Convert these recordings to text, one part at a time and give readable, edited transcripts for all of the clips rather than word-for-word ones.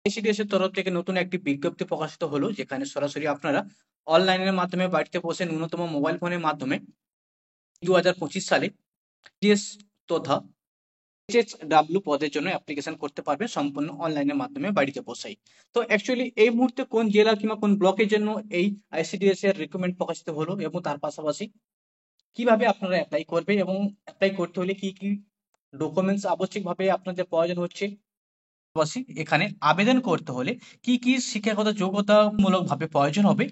ICDS এর তরফ থেকে নতুন একটি বিজ্ঞপ্তি প্রকাশিত হলো, যেখানে সরাসরি আপনারা অনলাইনের মাধ্যমে বাড়িতে বসে ন্যূনতম মোবাইল ফোনের মাধ্যমে 2025 সালে জিএস তথা এইচএসডব্লিউ পদের জন্য অ্যাপ্লিকেশন করতে পারবেন সম্পূর্ণ অনলাইনের মাধ্যমে বাড়িতে বসেই। তো অ্যাকচুয়ালি এই মুহূর্তে কোন জেলা কিংবা কোন ব্লকের জন্য এই আইসিডিএস এর রিক্রুটমেন্ট প্রকাশিত হলো এবং তার পাশাপাশি কিভাবে আপনারা অ্যাপ্লাই করবে এবং অ্যাপ্লাই করতে হলে কি কি ডকুমেন্টস আবশ্যিকভাবে আপনাদের প্রয়োজন হচ্ছে, পাশাপাশি এখানে আবেদন করতে হলে কি কি শিক্ষাগত যোগ্যতামূলক ভাবে প্রয়োজন হবে,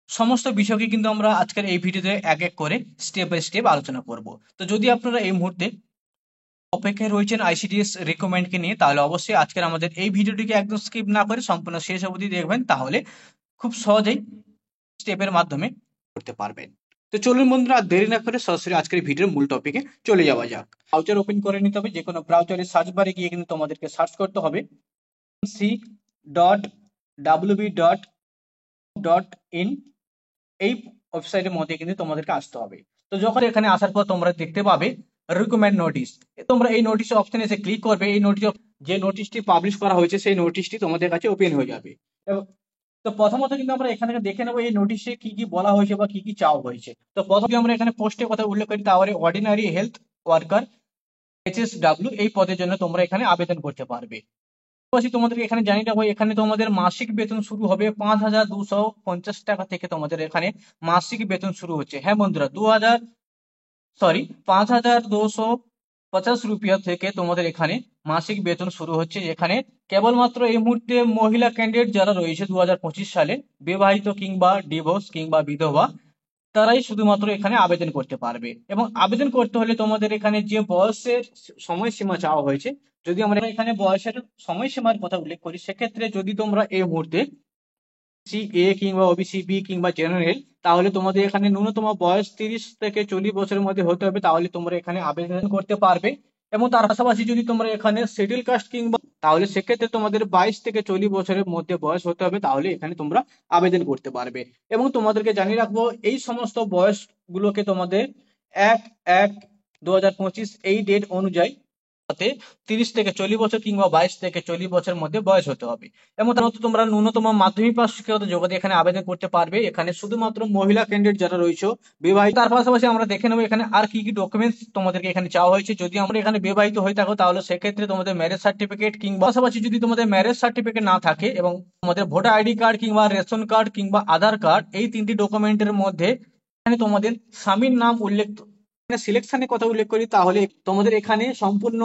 সমস্ত বিষয়কে কিন্তু আমরা আজকের এই ভিডিওতে এক এক করে স্টেপ বাই স্টেপ আলোচনা করব। তো যদি আপনারা এই মুহূর্তে অপেক্ষায় রয়েছেন আইসিডিএস রিকমেন্ডকে নিয়ে, তাহলে অবশ্যই আজকের আমাদের এই ভিডিওটিকে একদম স্কিপ না করে সম্পূর্ণ শেষ অবধি দেখবেন, তাহলে খুব সহজেই স্টেপের মাধ্যমে করতে পারবেন। তো চলুন বন্ধুরা, আর দেরি না করে সরাসরি আজকের ভিডিওর মূল টপিকে চলে যাওয়া যাক। ব্রাউজার ওপেন করে নিতে হবে, যে কোনো ব্রাউজারে সার্চ বারে গিয়ে কিন্তু তোমাদেরকে সার্চ করতে হবে c.wb.in, এই ওয়েবসাইটের মধ্যে কিন্তু তোমাদেরকে আসতে হবে। তো যখন এখানে আসার পর তোমরা দেখতে পাবে রিকমেন্ড নোটিশ, তোমরা এই নোটিশ অপশনে এসে ক্লিক করবে। এই নোটিশ, যে নোটিশটি পাবলিশ করা হয়েছে সেই নোটিশটি তোমাদের কাছে ওপেন হয়ে যাবে। তো প্রথমত কিন্তু আমরা এখানে দেখে নেবো এই নোটিশে কি কি বলা হয়েছে বা কি কি চাওয়া হয়েছে। তো প্রথমে আমরা এখানে পোস্টের কথা উল্লেখ করি, তাহলে অর্ডিনারি হেলথ ওয়ার্কার এইচএসডব্লিউ এই পদের জন্য তোমরা এখানে আবেদন করতে পারবে। পাশাপাশি তোমাদেরকে এখানে জানিয়ে রাখবো, এখানে তোমাদের মাসিক বেতন শুরু হবে 5,250 টাকা থেকে। তোমাদের এখানে মাসিক বেতন শুরু হচ্ছে, হ্যাঁ বন্ধুরা, 5,250 রুপিয়া থেকে তোমাদের এখানে মাসিক বেতন শুরু হচ্ছে। এখানে কেবলমাত্র এই মুহূর্তে মহিলা ক্যান্ডিডেট যারা রয়েছে 2025 সালে, বিবাহিত কিংবা ডিভোর্স কিংবা বিধবা, তারাই শুধুমাত্র এখানে আবেদন করতে পারবে। এবং আবেদন করতে হলে তোমাদের এখানে যে বয়সের সময়সীমা চাওয়া হয়েছে, যদি আমরা এখানে বয়সের সময়সীমার কথা উল্লেখ করি, সেক্ষেত্রে যদি তোমরা এই মুহূর্তে সি এ কিংবা ওবিসি বি কিংবা জেনারেল, তাহলে তোমাদের এখানে ন্যূনতম বয়স 30 থেকে 40 বছরের মধ্যে হতে হবে, তাহলে তোমরা এখানে আবেদন করতে পারবে। এবং তার পাশাপাশি যদি তোমরা এখানে শিডিউল কাস্ট কিংবা, তাহলে সেক্ষেত্রে তোমাদের 22 থেকে 40 বছরের মধ্যে বয়স হতে হবে, তাহলে এখানে তোমরা আবেদন করতে পারবে। এবং তোমাদেরকে জানিয়ে রাখবো, এই সমস্ত বয়স গুলোকে তোমাদের 1/1/2025 এই ডেট অনুযায়ী 30 থেকে 40 বছর কিংবা 22 থেকে 40 বছরের মধ্যে বয়স হতে হবে। এবং তার মধ্যে তোমরা ন্যূনতম মাধ্যমিক পাস শিক্ষাগত যোগ্যতা এখানে আবেদন করতে পারবে। এখানে শুধুমাত্র মহিলা ক্যান্ডিডেট যারা রয়েছে বিবাহিত। তার পাশাপাশি আমরা দেখে নেবো এখানে আর কি কি ডকুমেন্টস তোমাদেরকে এখানে চাওয়া হয়েছে। যদি আমরা এখানে বিবাহিত হয়ে থাকো, তাহলে সেক্ষেত্রে তোমাদের ম্যারেজ সার্টিফিকেট, কিংবা পাশাপাশি যদি তোমাদের ম্যারেজ সার্টিফিকেট না থাকে এবং তোমাদের ভোটার আইডি কার্ড কিংবা রেশন কার্ড কিংবা আধার কার্ড, এই তিনটি ডকুমেন্টের মধ্যে এখানে তোমাদের স্বামীর নাম উল্লেখ, সিলেকশনের কথা উল্লেখ করি, তাহলে তোমাদের এখানে সম্পূর্ণ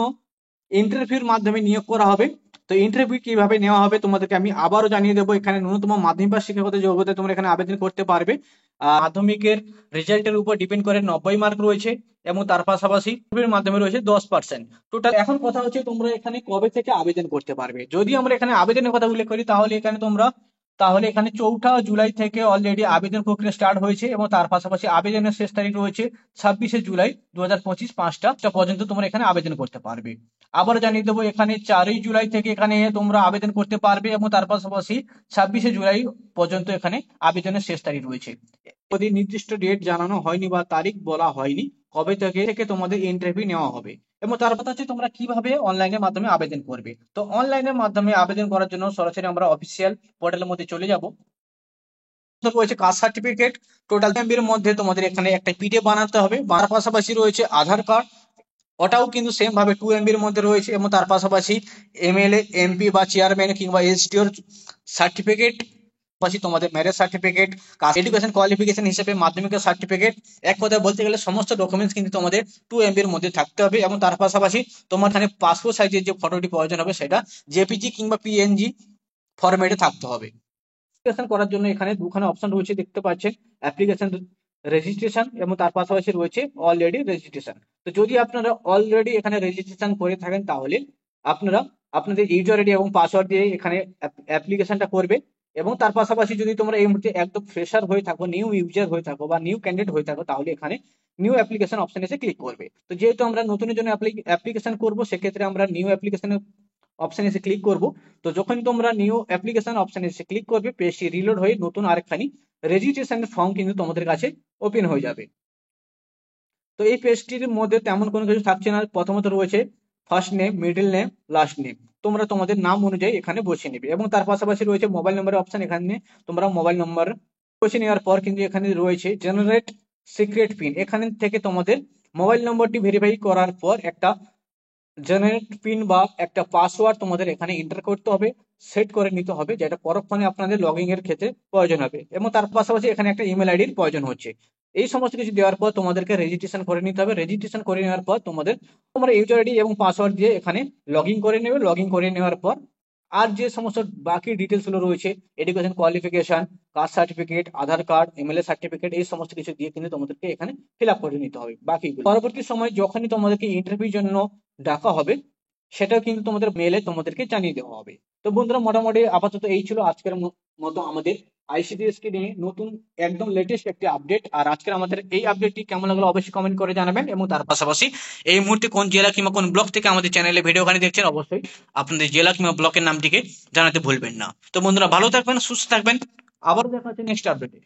ইন্টারভিউর মাধ্যমে নিয়োগ করা হবে। তো ইন্টারভিউ কিভাবে নেওয়া হবে তোমাদেরকে আমি আবারও জানিয়ে দেবো। এখানে ন্যূনতম মাধ্যমিক বা শিক্ষাগত যোগ্যতা তোমরা এখানে আবেদন করতে পারবে। মাধ্যমিকের রেজাল্টের উপর ডিপেন্ড করে 90 মার্ক রয়েছে, এবং তার পাশাপাশি ইন্টারভিউর মাধ্যমে রয়েছে 10%। টোটাল এখন কথা হচ্ছে তোমরা এখানে কবে থেকে আবেদন করতে পারবে। যদি আমরা এখানে আবেদনের কথা উল্লেখ করি, তাহলে এখানে 4 জুলাই থেকে অলরেডি আবেদন প্রক্রিয়া স্টার্ট হয়েছে, এবং তার পাশাপাশি আবেদনের শেষ তারিখ রয়েছে 26 জুলাই 2025 5টা পর্যন্ত তোমরা এখানে আবেদন করতে পারবে। আবার জানিয়ে দেবো, এখানে 4 জুলাই থেকে এখানে তোমরা আবেদন করতে পারবে, এবং তার পাশাপাশি 26 জুলাই পর্যন্ত এখানে আবেদনের শেষ তারিখ রয়েছে। যদি নির্দিষ্ট ডেট জানানো হয়নি বা তারিখ বলা হয়নি কবে থেকে তোমাদের ইন্টারভিউ নেওয়া হবে। এবং তার কথা হচ্ছে তোমরা কিভাবে অনলাইনের মাধ্যমে আবেদন করবে। তো অনলাইনের মাধ্যমে আবেদন করার জন্য সরাসরি আমরা অফিসিয়াল পোর্টালের মধ্যে চলে যাব। রয়েছে কাস্ট সার্টিফিকেট, টোটাল এমবির মধ্যে তোমাদের এখানে একটা পিডিএফ বানাতে হবে। তার পাশাপাশি রয়েছে আধার কার্ড, ওটাও কিন্তু সেম ভাবে 2 এমবির মধ্যে রয়েছে। এবং তার পাশাপাশি এমএলএ, এমপি বা চেয়ারম্যান কিংবা এসডিওর সার্টিফিকেট, পাশাপাশি তোমাদের ম্যারেজ সার্টিফিকেট, এডুকেশন কোয়ালিফিকেশন হিসেবে মাধ্যমিকের সার্টিফিকেট, এক কথায় বলতে গেলে সমস্ত ডকুমেন্টস কিন্তু তোমাদের 2 এমবির মধ্যে থাকতে হবে। এবং তার পাশাপাশি তোমার এখানে পাসপোর্ট সাইজের যে ফটোটি প্রয়োজন হবে, সেটা জেপিজি কিংবা পিএনজি ফরম্যাটে থাকতে হবে। অ্যাপ্লিকেশন করার জন্য এখানে দুখানে অপশন রয়েছে, দেখতে পাচ্ছেন, অ্যাপ্লিকেশন রেজিস্ট্রেশন এবং তার পাশাপাশি রয়েছে অলরেডি রেজিস্ট্রেশন। তো যদি আপনারা অলরেডি এখানে রেজিস্ট্রেশন করে থাকেন, তাহলে আপনারা আপনাদের ইউজার আইডি এবং পাসওয়ার্ড দিয়ে এখানে অ্যাপ্লিকেশনটা করবে। এবং তার পাশাপাশি যদি তোমরা এই মুহূর্তে একদম ফ্রেশার হয়ে থাকো, নিউ ইউজার হয়ে থাকো বা নিউ ক্যান্ডিডেট হয়ে থাকো, তাহলে এখানে নিউ অ্যাপ্লিকেশন অপশন এসে ক্লিক করবে। তো যেহেতু আমরা নতুনের জন্য অ্যাপ্লিকেশন করবো, সেক্ষেত্রে আমরা নিউ অ্যাপ্লিকেশনের অপশন এসে ক্লিক করব। তো যখন তোমরা নিউ অ্যাপ্লিকেশন অপশন এসে ক্লিক করবে, পেজটি রিলোড হয়ে নতুন আরেকখানি রেজিস্ট্রেশনের ফর্ম কিন্তু তোমাদের কাছে ওপেন হয়ে যাবে। তো এই পেজটির মধ্যে তেমন কোনো কিছু থাকছে না। প্রথমত রয়েছে first name, middle name, last name. তো তোমরা তোমাদের নাম অনুযায়ী এখানে বসিয়ে নেবে। এবং তার পাশাপাশি রয়েছে মোবাইল নাম্বারের অপশন, এখানে তোমরা মোবাইল নাম্বার বসিয়ে নেওয়ার পর কিন্তু এখানে রয়েছে জেনারেট সিক্রেট পিন, এখানে থেকে তোমাদের মোবাইল নম্বরটি ভেরিফাই করার পর একটা জেনারেট পিন বা একটা পাসওয়ার্ড তোমাদের এখানে এন্টার করতে হবে, সেট করে নিতে হবে, যেটা পরক্ষণে আপনাদের লগইন এর ক্ষেত্রে প্রয়োজন হবে। এবং তার পাশাপাশি এখানে একটা ইমেল আইডির প্রয়োজন হচ্ছে। এই সমস্ত কিছু দেওয়ার পর তোমাদেরকে রেজিস্ট্রেশন করে নিতে হবে। রেজিস্ট্রেশন করে নেওয়ার পর তোমরা ইউজার আইডি এবং পাসওয়ার্ড দিয়ে এখানে লগ ইন করে নেবে। লগ ইন করে নেওয়ার পর আর যে সমস্ত বাকি ডিটেলস গুলো রয়েছে, এডুকেশন কোয়ালিফিকেশন, কাস্ট সার্টিফিকেট, আধার কার্ড, এমএলএ সার্টিফিকেট, এই সমস্ত কিছু দিয়ে কিন্তু তোমাদেরকে এখানে ফিল আপ করে নিতে হবে বাকিগুলো। পরবর্তী সময় যখনই তোমাদেরকে ইন্টারভিউর জন্য ডাকা হবে, সেটাও কিন্তু তোমাদের মেলে তোমাদেরকে জানিয়ে দেওয়া হবে। তো বন্ধুরা, মোটামুটি আপাতত এই ছিল আজকের মতো আমাদের আইসিডিএস কে নিয়ে নতুন একদম লেটেস্ট একটি আপডেট। আর আজকের আমাদের এই আপডেটটি কেমন লাগলো অবশ্যই কমেন্ট করে জানাবেন। এবং তার পাশাপাশি এই মুহূর্তে কোন জেলা কিংবা কোন ব্লক থেকে আমাদের চ্যানেলে ভিডিওখানি দেখছেন, অবশ্যই আপনাদের জেলা কিংবা ব্লকের নামটিকে জানাতে ভুলবেন না। তো বন্ধুরা, ভালো থাকবেন, সুস্থ থাকবেন, আবার দেখা হচ্ছে নেক্সট আপডেটে।